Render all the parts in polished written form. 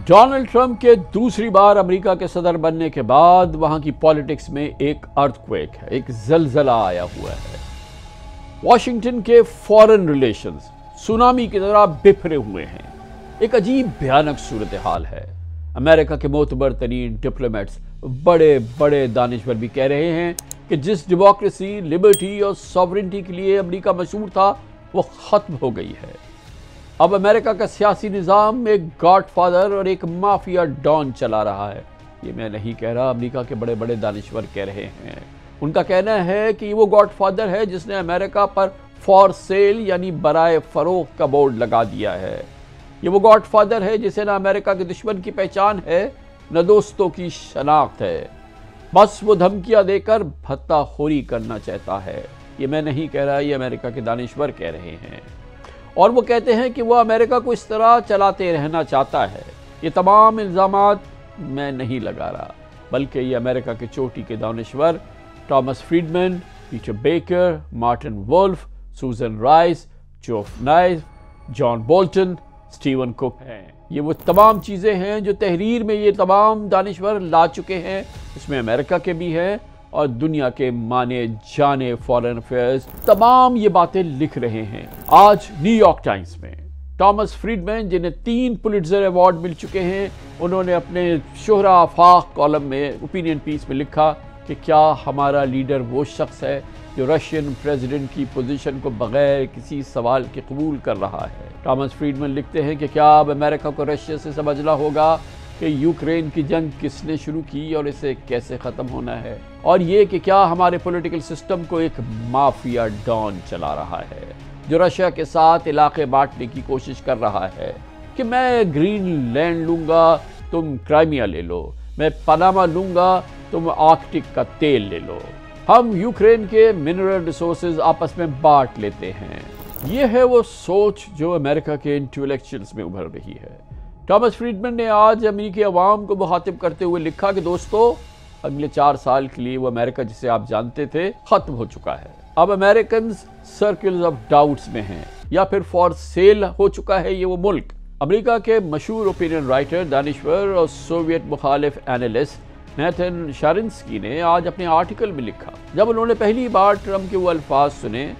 Donald Trump के दूसरी बार America के सदर बनने के बाद वहां की पॉलिटिक्स में एक अर्थक्वेक है, एक जलजला आया हुआ है। वॉशिंगटन के फॉरेन रिलेशंस सुनामी की तरह बिखरे हुए हैं। एक अजीब भयानक सूरत हाल है। अमेरिका के मोतबर तरीन डिप्लोमेट्स, बड़े बड़े दानिश्वर भी कह रहे हैं कि जिस डेमोक्रेसी, लिबर्टी और सॉवरेनिटी के लिए अमेरिका मशहूर था, वो खत्म हो गई है। अब अमेरिका का सियासी निज़ाम एक गॉडफादर और एक माफिया डॉन चला रहा है। ये मैं नहीं कह रहा, अमेरिका के बड़े बड़े दानिश्वर कह रहे हैं। उनका कहना है कि वो गॉडफादर है जिसने अमेरिका पर फॉर सेल यानी बराए फरोख्त का बोर्ड लगा दिया है। ये वो गॉडफादर है जिसे ना अमेरिका के दुश्मन की पहचान है, न दोस्तों की शनाख्त है। बस वो धमकियां देकर भत्ताखोरी करना चाहता है। ये मैं नहीं कह रहा, ये अमेरिका के दानिश्वर कह रहे हैं। और वो कहते हैं कि वो अमेरिका को इस तरह चलाते रहना चाहता है। ये तमाम इल्ज़ामात मैं नहीं लगा रहा, बल्कि ये अमेरिका के चोटी के दानिश्वर Thomas Friedman, Peter Baker, Martin Wolf, Susan Rice, जोफ नाइफ, जॉन बोल्टन, स्टीवन कुक हैं। ये वो तमाम चीज़ें हैं जो तहरीर में ये तमाम दानिश्वर ला चुके हैं। इसमें अमेरिका के भी हैं और दुनिया के माने जाने फॉरेन अफेयर्स तमाम ये बातें लिख रहे हैं। आज न्यूयॉर्क टाइम्स में थॉमस फ्रीडमैन, जिन्हें 3 पुलिट्जर अवार्ड मिल चुके हैं, उन्होंने अपने शोहरा आफाक कॉलम में ओपिनियन पीस में लिखा कि क्या हमारा लीडर वो शख्स है जो रशियन प्रेसिडेंट की पोजीशन को बगैर किसी सवाल के कबूल कर रहा है। थॉमस फ्रीडमैन लिखते हैं कि क्या अब अमेरिका को रशिया से समझना होगा कि यूक्रेन की जंग किसने शुरू की और इसे कैसे ख़त्म होना है, और ये कि क्या हमारे पॉलिटिकल सिस्टम को एक माफिया डॉन चला रहा है जो रशिया के साथ इलाके बांटने की कोशिश कर रहा है कि मैं ग्रीनलैंड लूँगा, तुम क्राइमिया ले लो, मैं पनामा लूँगा, तुम आर्कटिक का तेल ले लो, हम यूक्रेन के मिनरल रिसोर्सेज आपस में बांट लेते हैं। ये है वो सोच जो अमेरिका के इंटेलेक्चुअल्स में उभर रही है। थॉमस फ्रीडमैन ने आज अमेरिकी अवाम को मुखातिब करते हुए लिखा कि दोस्तों, अगले 4 साल के लिए वो अमेरिका जिसे आप जानते थे खत्म हो चुका है। अब अमेरिकन सर्कल्स ऑफ डाउट्स में हैं या फिर फॉर सेल हो चुका है ये वो मुल्क। अमेरिका के मशहूर ओपिनियन राइटर, दानिश्वर और सोवियत मुखालिफ एनालिस्ट नेथन शारिन्स्की ने आज अपने आर्टिकल में लिखा, जब उन्होंने पहली बार ट्रंप के वो अल्फाज सुने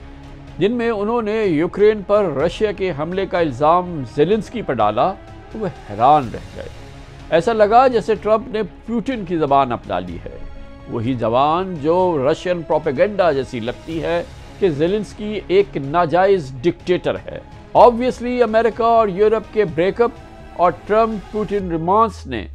जिनमें उन्होंने यूक्रेन पर रशिया के हमले का इल्ज़ाम ज़ेलेंस्की पर डाला, तो वह हैरान रह गए। ऐसा लगा जैसे ट्रंप ने पुतिन की ज़बान अपना ली है, वही ज़बान जो रशियन प्रोपेगेंडा जैसी लगती है कि ज़ेलेंस्की एक नाजायज़ डिक्टेटर है। ऑब्वियसली अमेरिका और यूरोप के ब्रेकअप और ट्रंप पुतिन रोमांस ने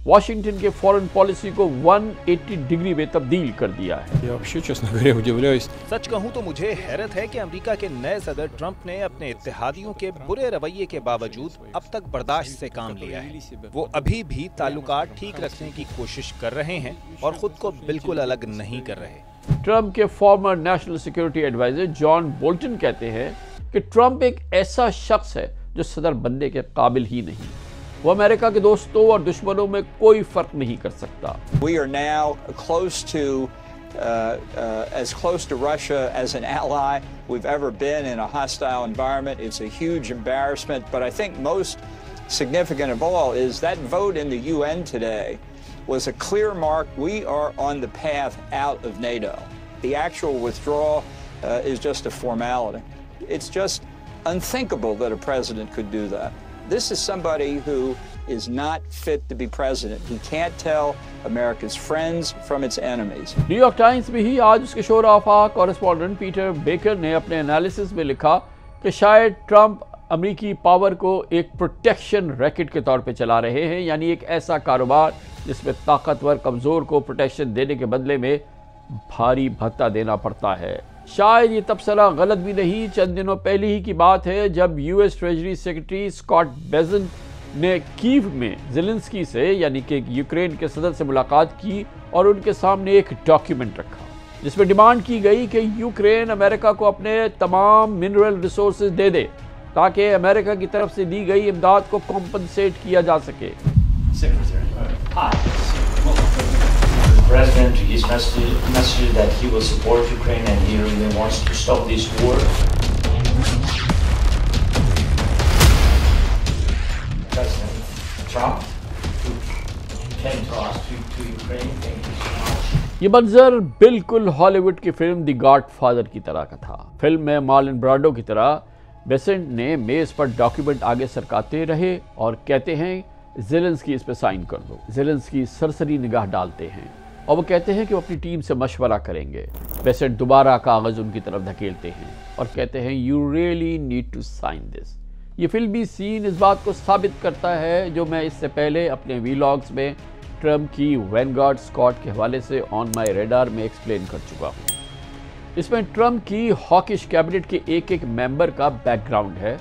वाशिंगटन के फॉरेन पॉलिसी को 180 डिग्री में तब्दील कर दिया है। Я вообще, चестно говоря, удивляюсь। सच कहूं तो मुझे हैरत है कि अमेरिका के नए सदर ट्रंप ने अपने इत्तेहादियों के बुरे रवैये के बावजूद अब तक बर्दाश्त से काम लिया है। वो अभी भी ताल्लुकात ठीक रखने की कोशिश कर रहे हैं और खुद को बिल्कुल अलग नहीं कर रहे। ट्रंप के former national security adviser John Bolton कहते हैं कि ट्रंप एक ऐसा शख्स है जो सदर बनने के काबिल ही नहीं। वो अमेरिका के दोस्तों और दुश्मनों में कोई फर्क नहीं कर सकता। We are now close to as close to Russia as an ally we've ever been in a hostile environment. It's a huge embarrassment, but I think most significant of all is that vote in the UN today was a clear mark. We are on the path out of NATO. The actual withdrawal is just a formality. It's just unthinkable that a president could do that. This is somebody who is not fit to be president. He can't tell America's friends from its enemies. New York times में ही आज उसके शोहरा आफाक correspondent Peter baker ने अपने analysis में लिखा कि शायद Trump अमेरिकी पावर को एक प्रोटेक्शन रैकेट के तौर पे चला रहे हैं, यानी एक ऐसा कारोबार जिसमें ताकतवर कमज़ोर को प्रोटेक्शन देने के बदले में भारी भत्ता देना पड़ता है। शायद ये तबसरा गलत भी नहीं। चंद दिनों पहले ही की बात है जब US treasury secretary Scott Bessent ने कीव में ज़ेलेंस्की से, यानी कि यूक्रेन के सदर से मुलाकात की और उनके सामने एक डॉक्यूमेंट रखा जिसमें डिमांड की गई कि यूक्रेन अमेरिका को अपने तमाम मिनरल रिसोर्सेज दे दे ताकि अमेरिका की तरफ से दी गई इमदाद को कॉम्पनसेट किया जा सके। President, his message that he will support Ukraine and he really wants to stop this war. President Trump came to Ukraine. Thank you so much. ये मंजर बिल्कुल हॉलीवुड की फिल्म द गॉडफादर की तरह का था। फिल्म में मार्लन ब्रांडो की तरह बेसेंट ने मेज पर डॉक्यूमेंट आगे सरकाते रहे और कहते हैं ज़ेलेंस्की इस पे साइन कर दो। ज़ेलेंस्की सरसरी निगाह डालते हैं और वो कहते हैं कि वो अपनी टीम से मशवरा करेंगे। बेसेंट दोबारा कागज़ उनकी तरफ धकेलते हैं और कहते हैं you really need to sign this. ये फिल्मी सीन इस बात को साबित करता है जो मैं इससे पहले अपने वीलॉग्स में ट्रम्प की वैनगार्ड स्कॉट के हवाले से ऑन माई रेडार में एक्सप्लेन कर चुका हूँ। इसमें ट्रम्प की हॉकिश कैबिनेट के एक एक मेंबर का बैकग्राउंड है।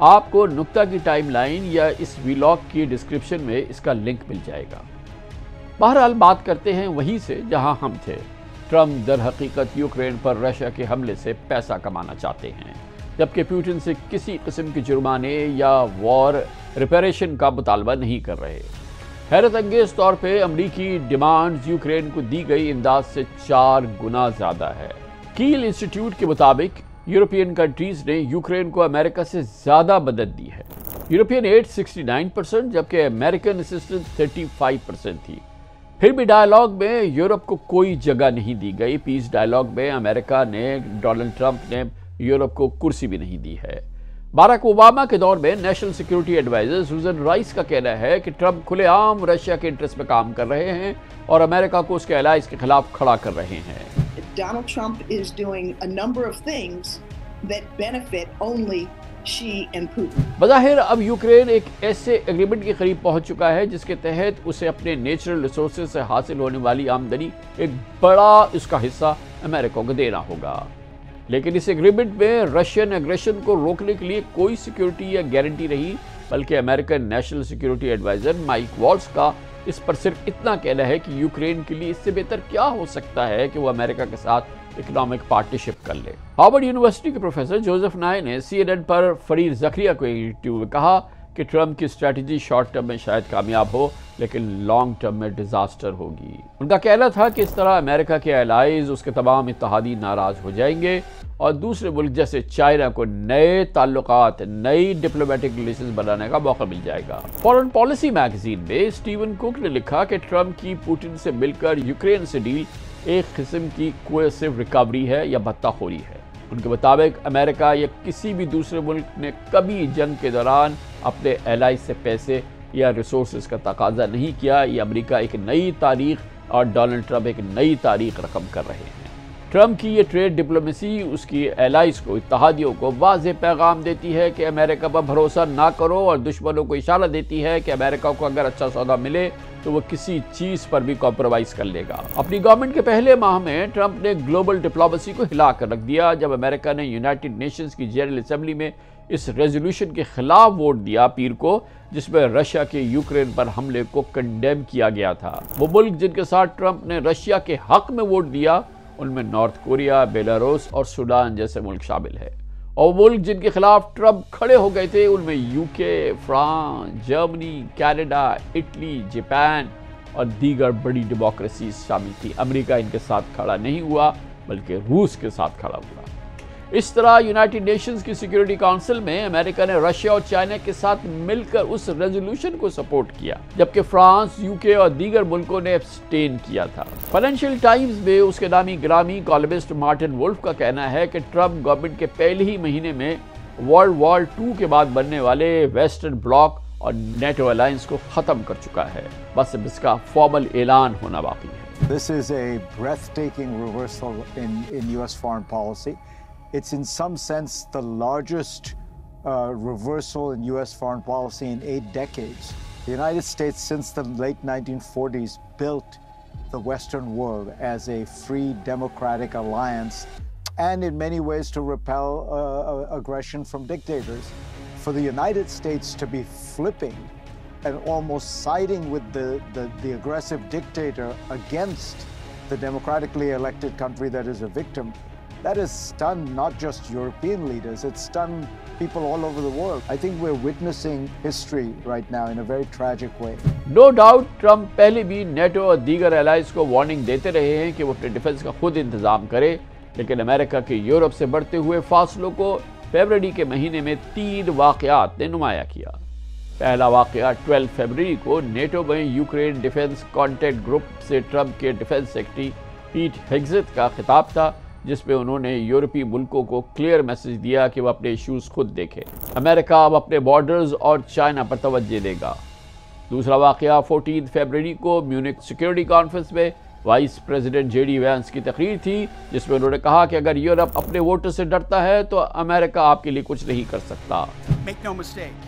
आपको नुक्ता की टाइमलाइन या इस वीलॉग की डिस्क्रिप्शन में इसका लिंक मिल जाएगा। बहरहाल बात करते हैं वहीं से जहां हम थे। ट्रम्प दर हकीकत यूक्रेन पर रशिया के हमले से पैसा कमाना चाहते हैं, जबकि पुतिन से किसी किस्म के जुर्माने या वॉर रिपेरेशन का मुतालबा नहीं कर रहे। हैरत अंगेज तौर पे अमरीकी डिमांड्स यूक्रेन को दी गई इमदाद से 4 गुना ज़्यादा है। कील इंस्टीट्यूट के मुताबिक यूरोपियन कंट्रीज ने यूक्रेन को अमेरिका से ज़्यादा मदद दी है। यूरोपियन एड 69% जबकि अमेरिकन असिस्टेंस 35% थी। फिर भी डायलॉग में यूरोप को कोई जगह नहीं दी गई। पीस डायलॉग में अमेरिका ने, डोनाल्ड ट्रंप ने यूरोप को कुर्सी भी नहीं दी है। बाराक ओबामा के दौर में नेशनल सिक्योरिटी एडवाइजर सुजन राइस का कहना है कि ट्रंप खुलेआम रशिया के इंटरेस्ट में काम कर रहे हैं और अमेरिका को उसके एलाइज के खिलाफ खड़ा कर रहे हैं। Donald Trump is doing a number of things that benefit only Xi and Putin. बज़ाहिर अब यूक्रेन एक ऐसे एग्रीमेंट के करीब पहुंच चुका है जिसके तहत उसे अपने नेचुरल रिसोर्सेज से हासिल होने वाली आमदनी एक बड़ा इसका हिस्सा अमेरिका को देना होगा। लेकिन इस एग्रीमेंट में रशियन एग्रेशन को रोकने के लिए कोई सिक्योरिटी या गारंटी नहीं, बल्कि American national security adviser Mike Waltz का इस पर सिर्फ इतना कहना है कि यूक्रेन के लिए इससे बेहतर क्या हो सकता है कि वो अमेरिका के साथ इकोनॉमिक पार्टनरशिप कर ले। हार्वर्ड यूनिवर्सिटी के प्रोफेसर जोसेफ नाय ने CNN पर फरीद जकरिया को इंटरव्यू में कहा कि ट्रम्प की स्ट्रैटेजी शॉर्ट टर्म में शायद कामयाब हो, लेकिन लॉन्ग टर्म में डिजास्टर होगी। उनका कहना था कि इस तरह अमेरिका के एलाइज, उसके तमाम इत्तेहादी नाराज हो जाएंगे और दूसरे मुल्क जैसे चाइना को नए ताल्लुकात, नई डिप्लोमेटिक रिलेशंस बनाने का मौका मिल जाएगा। फॉरेन पॉलिसी मैगजीन में स्टीवन कुक ने लिखा कि ट्रम्प की पुतिन से मिलकर यूक्रेन से डील एक किस्म की कोएसिव रिकवरी है या भत्ताखोरी है। उनके मुताबिक अमेरिका या किसी भी दूसरे मुल्क ने कभी जंग के दौरान अपने एलाइज से पैसे या रिसोर्सेज का तकाजा नहीं किया। ये अमेरिका एक नई तारीख और डोनाल्ड ट्रंप एक नई तारीख रकम कर रहे हैं। ट्रंप की ये ट्रेड डिप्लोमेसी उसकी एलाइज को, इत्तेहादियों को वाज़ेह पैगाम देती है कि अमेरिका पर भरोसा ना करो और दुश्मनों को इशारा देती है कि अमेरिका को अगर अच्छा सौदा मिले तो वो किसी चीज़ पर भी कॉम्प्रोमाइज़ कर लेगा। अपनी गवर्नमेंट के पहले माह में ट्रंप ने ग्लोबल डिप्लोमेसी को हिला कर रख दिया जब अमेरिका ने यूनाइटेड नेशंस की जनरल असेंबली में इस रेजोल्यूशन के खिलाफ वोट दिया पीर को, जिसमें रशिया के यूक्रेन पर हमले को कंडेम किया गया था। वो मुल्क जिनके साथ ट्रंप ने रशिया के हक में वोट दिया उनमें नॉर्थ कोरिया, बेलारूस और सूडान जैसे मुल्क शामिल है। और मुल्क जिनके खिलाफ ट्रंप खड़े हो गए थे उनमें UK, France, Germany, Canada, Italy, Japan और दीगर बड़ी डेमोक्रेसी शामिल थी। अमेरिका इनके साथ खड़ा नहीं हुआ बल्कि रूस के साथ खड़ा हुआ। इस तरह यूनाइटेड नेशंस की सिक्योरिटी काउंसिल में अमेरिका ने रशिया और चाइना के साथ मिलकर उस रेजोल्यूशन को सपोर्ट किया, जबकि फ्रांस, यूके और दीगर मुल्कों ने एब्सटेन किया था। फाइनेंशियल टाइम्स में उसके नामी ग्रामी कॉलमिस्ट मार्टिन वुल्फ का कहना है कि ट्रंप गवर्नमेंट के पहले ही महीने में वर्ल्ड वॉर 2 के बाद बनने वाले वेस्टर्न ब्लॉक और नेटो अलायंस को खत्म कर चुका है। बस इसका फॉर्मल ऐलान होना बाकी है। This is a breathtaking reversal in US foreign policy. It's in some sense the largest reversal in US foreign policy in 8 decades. The United States, since the late 1940s, built the Western world as a free democratic alliance and in many ways to repel aggression from dictators. For the United States to be flipping and almost siding with the aggressive dictator against the democratically elected country that is a victim, that has stunned not just European leaders, it's stunned people all over the world. I think we're witnessing history right now in a very tragic way. No doubt Trump पहले भी NATO और दीगर allies को warning देते रहे हैं कि वो अपने डिफेंस का खुद इंतजाम करे, लेकिन अमेरिका के यूरोप से बढ़ते हुए फासलों को फरवरी के महीने में 3 वाकयात ने नुमाया किया। पहला वाकया 12 फरवरी को नेटो में यूक्रेन डिफेंस कॉन्टैक्ट ग्रुप से ट्रंप के डिफेंस सेक्रेटरी पीट हेग्सेथ का खिताब था, जिसमें उन्होंने यूरोपीय मुल्कों को क्लियर मैसेज दिया कि वह अपने इश्यूज खुद देखें। अमेरिका अब अपने बॉर्डर्स और चाइना पर तवज्जो देगा। दूसरा वाकया 14 फरवरी को म्यूनिख सिक्योरिटी कॉन्फ्रेंस में वाइस प्रेसिडेंट जेडी वैंस की तकरीर थी, जिसमें उन्होंने कहा कि अगर यूरोप अपने वोटर से डरता है तो अमेरिका आपके लिए कुछ नहीं कर सकता। Make no mistake,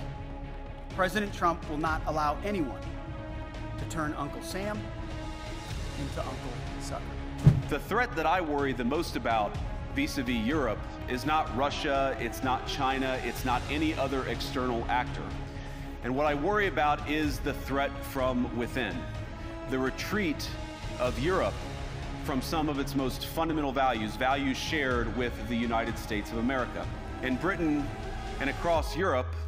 President Trump will not allow anyone to turn Uncle Sam into Uncle Sucker. The threat that I worry the most about vis-a-vis Europe is not Russia, it's not China, it's not any other external actor. And what I worry about is the threat from within. The retreat of Europe from some of its most fundamental values, values shared with the United States of America. In Britain and across Europe,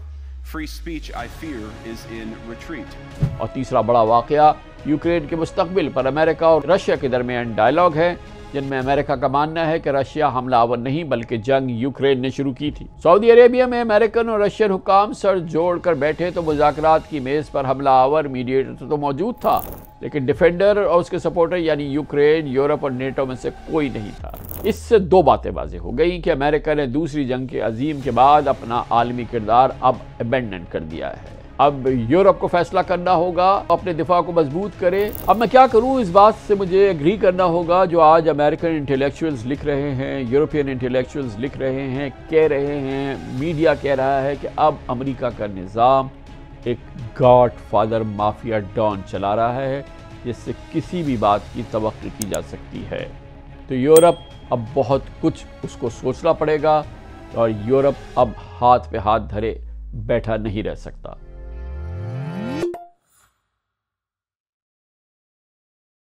free speech, I fear, is in retreat. और तीसरा बड़ा वाकया Ukraine के मुस्तकबिल पर America और Russia के दरमियान डायलॉग है, जिनमें अमेरिका का मानना है कि रशिया हमलावर नहीं बल्कि जंग यूक्रेन ने शुरू की थी। सऊदी अरेबिया में अमेरिकन और रशियन हुकाम सर जोड़कर बैठे तो मुज़ाकरात की मेज़ पर हमलावर मीडिएटर तो मौजूद था, लेकिन डिफेंडर और उसके सपोर्टर यानी यूक्रेन, यूरोप और नेटो में से कोई नहीं था। इससे दो बातें वाज़ेह हो गई कि अमेरिका ने दूसरी जंग के अजीम के बाद अपना आलमी किरदार अब अबेंडन कर दिया है। अब यूरोप को फैसला करना होगा, अपने दिफा को मजबूत करे। अब मैं क्या करूं, इस बात से मुझे एग्री करना होगा जो आज अमेरिकन इंटेलेक्चुअल्स लिख रहे हैं, यूरोपियन इंटेलेक्चुअल्स लिख रहे हैं, कह रहे हैं, मीडिया कह रहा है कि अब अमेरिका का निज़ाम एक गॉड फादर माफिया डॉन चला रहा है, जिससे किसी भी बात की तवक्को की जा सकती है। तो यूरोप अब बहुत कुछ उसको सोचना पड़ेगा और यूरोप अब हाथ पे हाथ धरे बैठा नहीं रह सकता।